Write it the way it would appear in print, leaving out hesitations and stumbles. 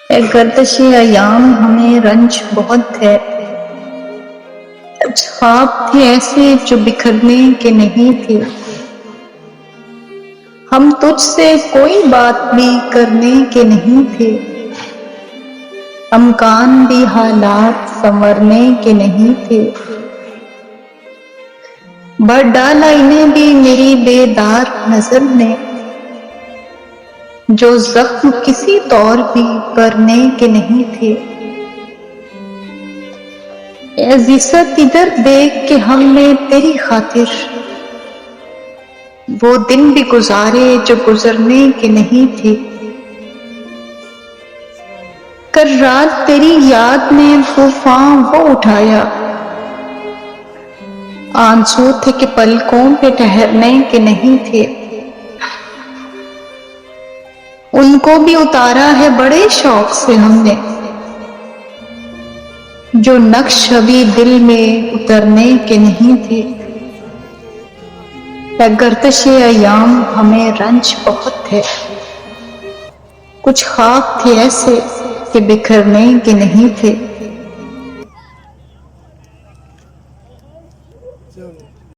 اے گردش ایام ہمیں رنج بہت ہے، کچھ خواب تھے ایسے جو بکھرنے کے نہیں تھے، ہم تجھ سے کوئی بات بھی کرنے کے نہیں تھے، امکان بھی حالات سنورنے کے نہیں تھے، بھر ڈالا انہیں بھی میری بیدار نظر نے، جو زخم کسی طور بھی بھرنے کے نہیں تھے۔ اے عزیزت ادھر دیکھ کہ ہم نے تیری خاطر وہ دن بھی گزارے جو گزرنے کے نہیں تھے، کل رات تیری یاد نے طوفاں وہ اٹھایا، آنسو تھے کہ پلکوں پہ ٹھہرنے کے نہیں تھے، ان کو بھی اتارا ہے بڑے شوق سے ہم نے، جو نقش ابھی دل میں اترنے کے نہیں تھے۔ اے گردش ایام ہمیں رنج بہت ہے، کچھ خواب تھے ایسے کہ بکھرنے کے نہیں تھے۔